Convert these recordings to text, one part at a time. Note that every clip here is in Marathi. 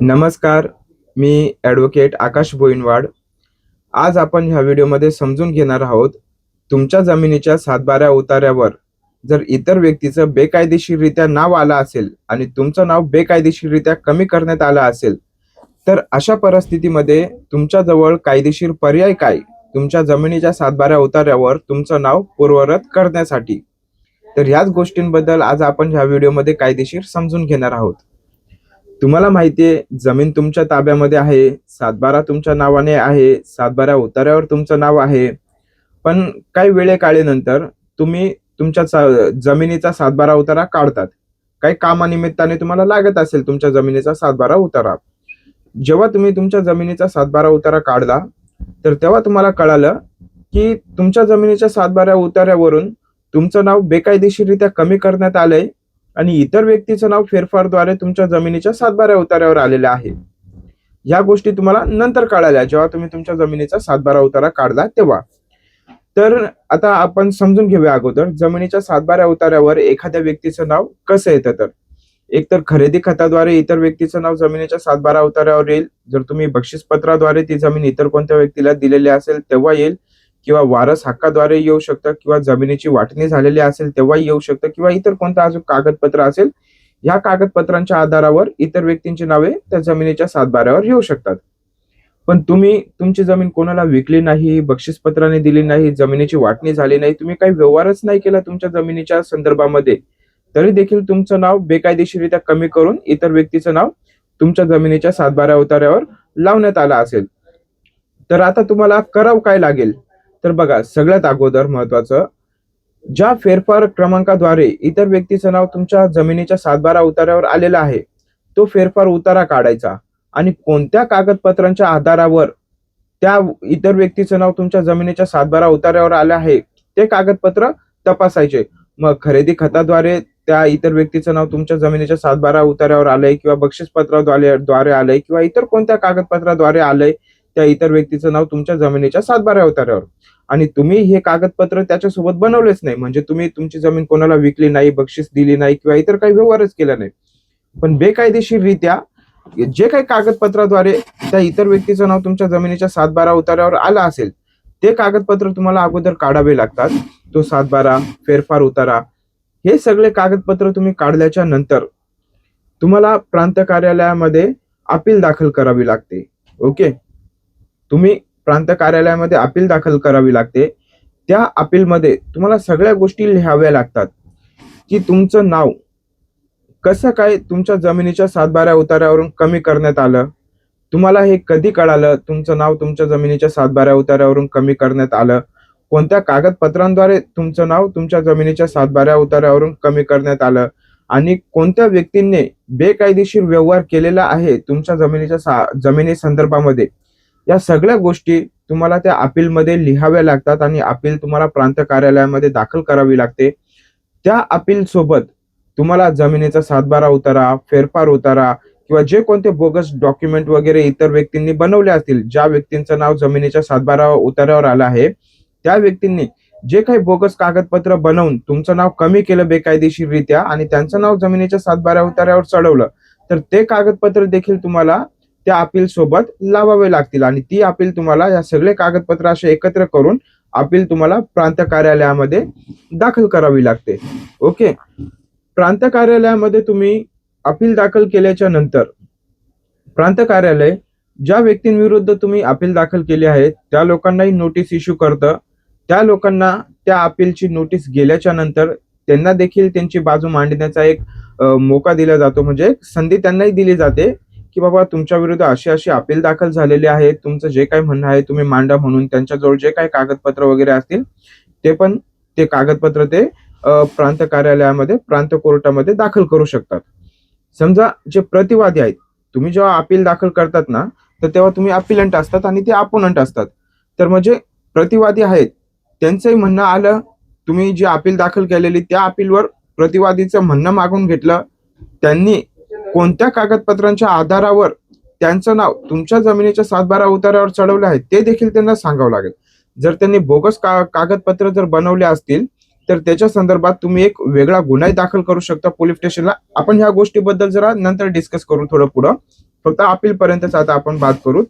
नमस्कार, मी ॲडव्होकेट आकाश भोईनवाड. आज आपण ह्या व्हिडिओमध्ये समजून घेणार आहोत, तुमच्या जमिनीच्या सातबाऱ्या उतार्यावर जर इतर व्यक्तीचं बेकायदेशीररित्या नाव आलं असेल आणि तुमचं नाव बेकायदेशीररित्या कमी करण्यात आलं असेल, तर अशा परिस्थितीमध्ये तुमच्याजवळ कायदेशीर पर्याय काय? तुमच्या जमिनीच्या सातबाऱ्या उतार्यावर तुमचं नाव पूर्ववत करण्यासाठी. तर ह्याच गोष्टींबद्दल आज आपण ह्या व्हिडिओमध्ये कायदेशीर समजून घेणार आहोत. तुम्हाला माहिती आहे, जमीन तुमच्या ताब्यामध्ये आहे, सातबारा तुमच्या नावाने आहे, सातबारा उतार्यावर तुमचं नाव आहे. पण काही वेळेकाळानंतर तुम्ही तुमच्या जमिनीचा सातबारा उतारा काढतात. काही कामानिमित्ताने तुम्हाला लागत असेल तुमच्या जमिनीचा सातबारा उतारा. जेव्हा तुम्ही तुमच्या जमिनीचा सातबारा उतारा काढला, तर तेव्हा तुम्हाला कळालं, की तुमच्या जमिनीच्या सातबारा उतार्यावरून तुमचं नाव बेकायदेशीररित्या कमी करण्यात आलंय आणि इतर व्यक्तीचं नाव फेरफारद्वारे तुमच्या जमिनीच्या सातबाऱ्या उतार्यावर आलेलं आहे. ह्या गोष्टी तुम्हाला नंतर कळाल्या, जेव्हा तुम्ही तुमच्या जमिनीचा सातबारा उतारा काढला तेव्हा. तर आता आपण समजून घेऊया अगोदर, जमिनीच्या सातबाऱ्या उतार्यावर एखाद्या व्यक्तीचं नाव कसं येतं. तर एकतर खरेदी खताद्वारे इतर व्यक्तीचं नाव जमिनीच्या सातबारा उतार्यावर येईल. जर तुम्ही बक्षीसपत्राद्वारे ती जमीन इतर कोणत्या व्यक्तीला दिलेली असेल तेव्हा येईल, किंवा वारस हक्काद्वारे येऊ शकतं, किंवा जमिनीची वाटणी झालेली असेल तेव्हा येऊ शकतं, किंवा इतर कोणतं अजून कागदपत्र असेल. ह्या कागदपत्रांच्या आधारावर इतर व्यक्तींची नावे त्या जमिनीच्या सातबाऱ्यावर येऊ शकतात. पण तुम्ही तुमची जमीन कोणाला विकली नाही, बक्षीसपत्राने दिली नाही, जमिनीची वाटणी झाली नाही, तुम्ही काही व्यवहारच नाही केला तुमच्या जमिनीच्या संदर्भामध्ये, तरी देखील तुमचं नाव बेकायदेशीररित्या कमी करून इतर व्यक्तीचं नाव तुमच्या जमिनीच्या सातबाऱ्या उतार्यावर लावण्यात आलं असेल, तर आता तुम्हाला करावं काय लागेल. तर बघा, सगळ्यात अगोदर महत्वाचं, ज्या फेरफार क्रमांकाद्वारे इतर व्यक्तीचं नाव तुमच्या जमिनीच्या सातबारा उतार्यावर आलेलं आहे, तो फेरफार उतारा काढायचा आणि कोणत्या कागदपत्रांच्या आधारावर त्या इतर व्यक्तीचं नाव तुमच्या जमिनीच्या सातबारा उतार्यावर आले आहे, ते कागदपत्र तपासायचे. मग खरेदी खताद्वारे त्या इतर व्यक्तीचं नाव तुमच्या जमिनीच्या सातबारा उतार्यावर आलंय, किंवा बक्षीसपत्राद्वारे आलंय, किंवा इतर कोणत्या कागदपत्राद्वारे आलंय त्या इतर व्यक्तीचं नाव तुमच्या जमिनीच्या सातबारा उतार्यावर, आणि तुम्ही हे कागदपत्र त्याच्यासोबत बनवलेच नाही, म्हणजे तुम्ही तुमची जमीन कोणाला विकली नाही, बक्षीस दिली नाही, किंवा इतर काही व्यवहारच केला नाही, पण बेकायदेशीररित्या जे काही कागदपत्राद्वारे त्या इतर व्यक्तीचं नाव तुमच्या जमिनीच्या सातबारा उतार्यावर आलं असेल, ते कागदपत्र तुम्हाला अगोदर काढावे लागतात. तो सातबारा, फेरफार उतारा, हे सगळे कागदपत्र तुम्ही काढल्याच्या नंतर तुम्हाला प्रांत कार्यालयामध्ये अपील दाखल करावी लागते. ओके, तुम्ही प्रांत कार्यालयामध्ये अपील दाखल करावी लागते. त्या अपीलमध्ये तुम्हाला सगळ्या गोष्टी लिहाव्या लागतात, की तुमचं नाव कसं काय तुमच्या जमिनीच्या सातबाऱ्या उतार्यावरून कमी करण्यात आलं, तुम्हाला हे कधी कळालं तुमचं नाव तुमच्या जमिनीच्या सातबाऱ्या उतार्यावरून कमी करण्यात आलं, कोणत्या कागदपत्रांद्वारे तुमचं नाव तुमच्या जमिनीच्या सातबाऱ्या उतार्यावरून कमी करण्यात आलं, आणि कोणत्या व्यक्तींनी बेकायदेशीर व्यवहार केलेला आहे तुमच्या जमिनीच्या जमिनी संदर्भामध्ये. या सगळ्या गोष्टी तुम्हाला त्या अपीलमध्ये लिहाव्या लागतात आणि अपील तुम्हाला प्रांत कार्यालयामध्ये दाखल करावी लागते. त्या अपील सोबत तुम्हाला जमिनीचा सातबारा उतारा, फेरफार उतारा, किंवा जे कोणते बोगस डॉक्युमेंट वगैरे इतर व्यक्तींनी बनवले असतील, ज्या व्यक्तींचं नाव जमिनीच्या सातबारा उतार्यावर आलं आहे, त्या व्यक्तींनी जे काही बोगस कागदपत्र बनवून तुमचं नाव कमी केलं बेकायदेशीररित्या आणि त्यांचं नाव जमिनीच्या सातबारा उतार्यावर चढवलं, तर ते कागदपत्र देखील तुम्हाला त्या अपील सोबत लावावे लागतील, आणि ती अपील तुम्हाला या सगळे कागदपत्र असे एकत्र करून अपील तुम्हाला प्रांत कार्यालयामध्ये दाखल करावी लागते. ओके, प्रांत कार्यालयामध्ये तुम्ही अपील दाखल केल्याच्या नंतर प्रांत कार्यालय ज्या व्यक्तींविरुद्ध तुम्ही अपील दाखल केली आहे त्या लोकांनाही नोटीस इश्यू करतं. त्या लोकांना त्या अपीलची नोटीस गेल्याच्या नंतर त्यांना देखील त्यांची बाजू मांडण्याचा एक मोका दिला जातो, म्हणजे संधी त्यांनाही दिली जाते, की बाबा तुमच्या विरुद्ध अशी अशी अपील दाखल झालेली आहे, तुमचं जे काही म्हणणं आहे तुम्ही मांडा, म्हणून त्यांच्याजवळ जे काही कागदपत्र वगैरे असतील ते कागदपत्र प्रांत कार्यालयामध्ये, प्रांत कोर्टामध्ये दाखल करू शकतात. समजा जे प्रतिवादी आहेत, तुम्ही जेव्हा अपील दाखल करतात ना, तर तेव्हा तुम्ही अपिलंट असतात आणि ते अपोनंट असतात. तर म्हणजे प्रतिवादी आहेत, त्यांचंही म्हणणं आलं, तुम्ही जी अपील दाखल केलेली त्या अपीलवर प्रतिवादीचं म्हणणं मागून घेतलं, त्यांनी कोणत्या कागदपत्रांच्या आधारावर त्यांचं नाव तुमच्या जमिनीच्या सातबारा उतार्यावर चढवलं आहे ते देखील त्यांना सांगावं लागेल. जर त्यांनी बोगस कागदपत्र जर बनवले असतील, तर त्याच्या संदर्भात तुम्ही एक वेगळा गुन्हा दाखल करू शकता पोलीस स्टेशनला. आपण ह्या गोष्टीबद्दल जरा नंतर डिस्कस करू थोडं पुढं. फक्त अपील पर्यंतच आता आपण बात करू.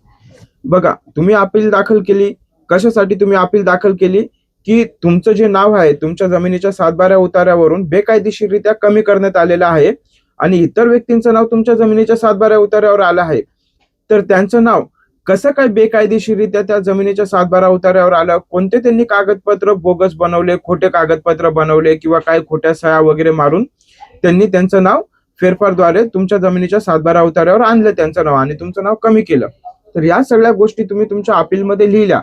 बघा, तुम्ही अपील दाखल केली. कशासाठी तुम्ही अपील दाखल केली? की तुमचं जे नाव आहे तुमच्या जमिनीच्या 7/12 उतार्यावरून बेकायदेशीररित्या कमी करण्यात आलेलं आहे आणि इतर व्यक्तींचं नाव तुमच्या जमिनीच्या 7/12 उतार्यावर आलं आहे. तर त्यांचं नाव कसं काय बेकायदेशीररित्या त्या जमिनीच्या 7/12 उतार्यावर आलं? कोणते त्यांनी कागदपत्र बोगस बनवले, खोटे कागदपत्र बनवले किंवा काय खोट्या सह्या वगैरे मारून त्यांनी त्यांचं नाव फेरफारद्वारे तुमच्या जमिनीच्या 7/12 उतार्यावर आणलं त्यांचं नाव आणि तुमचं नाव कमी केलं. तर या सगळ्या गोष्टी तुम्ही तुमच्या अपीलमध्ये लिहिल्या.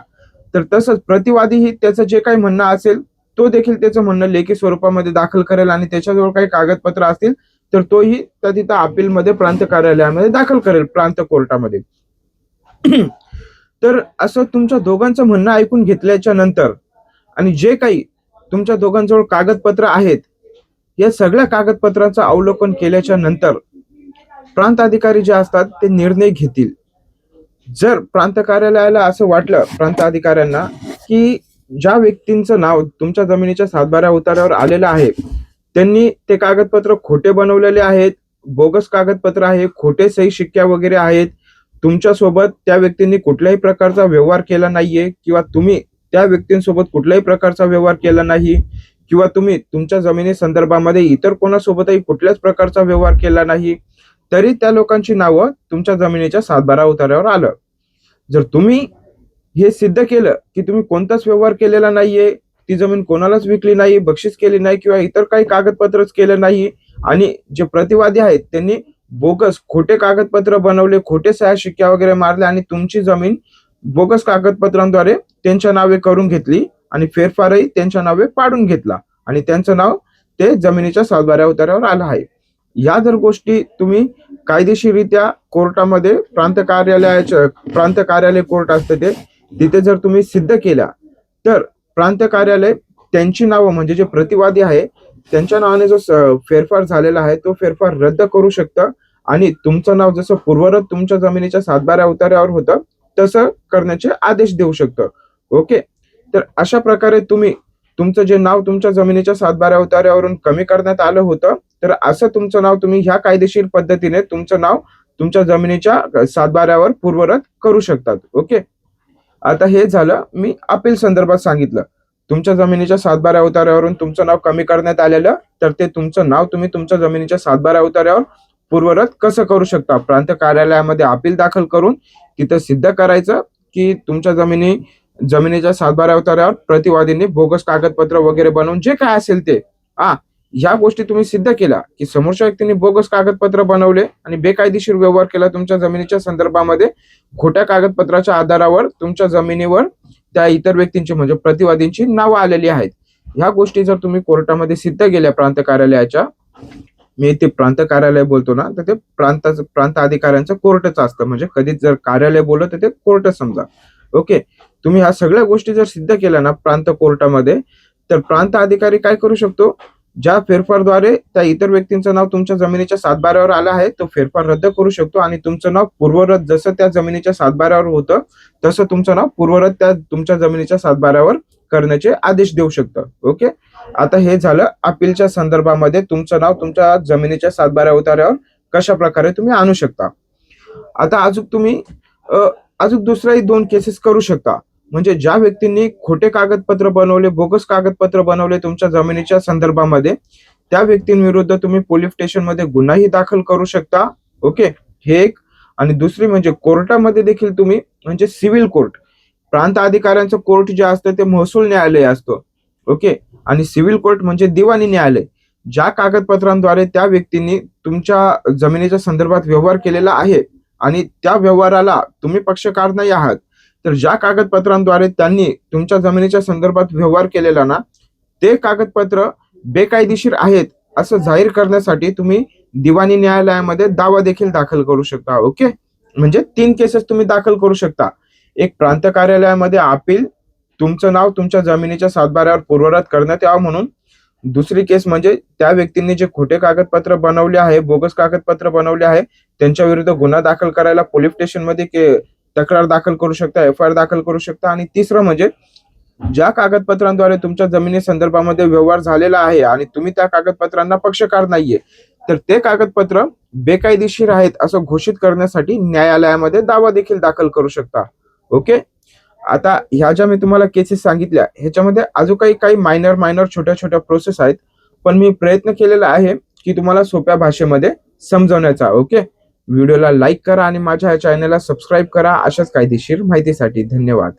तर तसंच प्रतिवादीही त्याचं जे काही म्हणणं असेल तो देखील त्याचं म्हणणं लेखी स्वरूपामध्ये दाखल करेल आणि त्याच्याजवळ काही कागदपत्र असतील तर तोही त्या तिथं अपीलमध्ये प्रांत कार्यालयामध्ये दाखल करेल, प्रांत कोर्टामध्ये. तर असं तुमच्या दोघांचं म्हणणं ऐकून घेतल्याच्या नंतर आणि जे काही तुमच्या दोघांजवळ कागदपत्र आहेत या सगळ्या कागदपत्रांचं अवलोकन केल्याच्या नंतर प्रांत अधिकारी जे असतात ते निर्णय घेतील. जर प्रांत कार्यालयाला असं वाटलं प्रांत अधिकाऱ्यांना की ज्या व्यक्तींचं नाव तुमच्या जमिनीच्या 7/12 उतार्यावर आलेलं आहे त्यांनी ते कागदपत्र खोटे बनवलेले आहेत, बोगस कागदपत्र आहे, खोटे सही शिक्क्या वगैरे आहेत, तुमच्यासोबत त्या व्यक्तींनी कुठल्याही प्रकारचा व्यवहार केला नाहीये किंवा तुम्ही त्या व्यक्तींसोबत कुठल्याही प्रकारचा व्यवहार केला नाही किंवा तुम्ही तुमच्या जमिनी संदर्भामध्ये इतर कोणासोबतही कुठल्याच प्रकारचा व्यवहार केला नाही, तरी त्या लोकांची नावं तुमच्या जमिनीच्या 7/12 उतार्यावर आलं. जर तुम्ही हे सिद्ध केलं की तुम्ही कोणताच व्यवहार केलेला नाहीये, ती जमीन कोणालाच विकली नाही, बक्षीस केली नाही किंवा इतर काही कागदपत्रच केलं नाही आणि जे प्रतिवादी आहेत त्यांनी बोगस खोटे कागदपत्र बनवले, खोटे सह्या शिक्क्या वगैरे मारले आणि तुमची जमीन बोगस कागदपत्रांद्वारे त्यांच्या नावे करून घेतली आणि फेरफारही त्यांच्या नावे पाडून घेतला आणि त्यांचं नाव ते जमिनीच्या 7/12 उतार्यावर आलं आहे. या जर गोष्टी तुम्ही कायदेशीररित्या कोर्टामध्ये प्रांत कार्यालय कोर्ट असते ते तिथे जर तुम्ही सिद्ध केल्या तर प्रांत कार्यालय त्यांची नावं म्हणजे जे प्रतिवादी आहे त्यांच्या नावाने जो फेरफार झालेला आहे तो फेरफार रद्द करू शकतं आणि तुमचं नाव जसं पूर्वरत तुमच्या जमिनीच्या 7/12 उतार्यावर होतं तसं करण्याचे आदेश देऊ शकतं. ओके, तर अशा प्रकारे तुम्ही तुमचं जे नाव तुमच्या जमिनीच्या 7/12 उतार्यावरून कमी करण्यात आलं होतं तर असं तुमचं नाव तुम्ही ह्या कायदेशीर पद्धतीने तुमचं नाव तुमच्या जमिनीच्या 7/12 पूर्वरत करू शकतात. ओके, आता हे झालं मी अपील संदर्भात सांगितलं. तुमच्या जमिनीच्या 7/12 उतार्यावरून तुमचं नाव कमी करण्यात आलेलं तर ते तुमचं नाव तुम्ही तुमच्या जमिनीच्या 7/12 उतार्यावर पूर्वरत कसं करू शकता. प्रांत कार्यालयामध्ये अपील दाखल करून तिथं सिद्ध करायचं की तुमच्या जमिनीच्या 7/12 उतार्यावर प्रतिवादींनी बोगस कागदपत्र वगैरे बनवून जे काय असेल ते ह्या गोष्टी तुम्ही सिद्ध केल्या की समोरच्या व्यक्तीने बोगस कागदपत्र बनवले आणि बेकायदेशीर व्यवहार केला तुमच्या जमिनीच्या संदर्भामध्ये, खोट्या कागदपत्राच्या आधारावर तुमच्या जमिनीवर त्या इतर व्यक्तींची म्हणजे प्रतिवादींची नावं आलेली आहेत. ह्या गोष्टी जर तुम्ही कोर्टामध्ये सिद्ध केल्या प्रांत कार्यालयाच्या, मी ते प्रांत कार्यालय बोलतो ना तर ते प्रांत अधिकाऱ्यांचं कोर्टच असतं, म्हणजे कधीच जर कार्यालय बोललं तर ते कोर्ट समजा. ओके, तुम्ही ह्या सगळ्या गोष्टी जर सिद्ध केल्या ना प्रांत कोर्टामध्ये तर प्रांत अधिकारी काय करू शकतो, ज्या फेरफारद्वारे त्या इतर व्यक्तींचं नाव तुमच्या जमिनीच्या 7/12 आलं आहे तो फेरफार रद्द करू शकतो आणि तुमचं नाव पूर्वरत जसं त्या जमिनीच्या 7/12 होतं तसं तुमचं नाव पूर्वरत त्या तुमच्या जमिनीच्या 7/12 करण्याचे आदेश देऊ शकतं. ओके, आता हे झालं अपीलच्या संदर्भामध्ये तुमचं नाव तुमच्या जमिनीच्या 7/12 उतार्यावर कशा प्रकारे तुम्ही आणू शकता. आता अजून दुसऱ्याही 2 केसेस करू शकता, म्हणजे ज्या व्यक्तींनी खोटे कागदपत्र बनवले, बोगस कागदपत्र बनवले तुमच्या जमिनीच्या संदर्भामध्ये त्या व्यक्तींविरुद्ध तुम्ही पोलीस स्टेशनमध्ये गुन्हाही दाखल करू शकता. ओके, हे एक. आणि दुसरी म्हणजे कोर्टामध्ये देखील तुम्ही म्हणजे सिव्हिल कोर्ट, प्रांत अधिकाऱ्यांचं कोर्ट जे असतं ते महसूल न्यायालय असतं. ओके, आणि सिव्हिल कोर्ट म्हणजे दिवाणी न्यायालय. ज्या कागदपत्रांद्वारे त्या व्यक्तींनी तुमच्या जमिनीच्या संदर्भात व्यवहार केलेला आहे आणि त्या व्यवहाराला तुम्ही पक्षकार नाही आहात तर ज्या कागदपत्रांद्वारे त्यांनी तुमच्या जमिनीच्या संदर्भात व्यवहार केलेला ना ते कागदपत्र बेकायदेशीर आहेत असं जाहीर करण्यासाठी तुम्ही दिवाणी न्यायालयामध्ये दावा देखील दाखल करू शकता. ओके, म्हणजे 3 केसेस तुम्ही दाखल करू शकता. एक प्रांत कार्यालयामध्ये अपील, तुमचं नाव तुमच्या जमिनीच्या 7/12 पूर्वरत करण्यात यावं म्हणून. दुसरी केस म्हणजे त्या व्यक्तींनी जे खोटे कागदपत्र बनवले आहे, बोगस कागदपत्र बनवले आहे त्यांच्या विरुद्ध गुन्हा दाखल करायला पोलीस स्टेशनमध्ये तक्रार दाखल करू शकता, FIR दाखल करू शकता. आणि तिसरं म्हणजे ज्या कागदपत्रांद्वारे तुमच्या जमिनी संदर्भामध्ये व्यवहार झालेला आहे आणि तुम्ही त्या कागदपत्रांना पक्षकार नाहीये, तर ते कागदपत्र बेकायदेशीर आहेत असं घोषित करण्यासाठी न्यायालयामध्ये दावा देखील दाखल करू शकता. ओके. आता ह्या ज्या मी तुम्हाला केसेस सांगितल्या ह्याच्यामध्ये अजून काही मायनर छोट्या छोट्या प्रोसेस आहेत, पण मी प्रयत्न केलेला आहे की तुम्हाला सोप्या भाषेमध्ये समजवण्याचा. ओके. व्हिडिओला लाईक करा आणि माझ्या चॅनलला सबस्क्राईब करा अशाच कायदेशीर माहितीसाठी. धन्यवाद.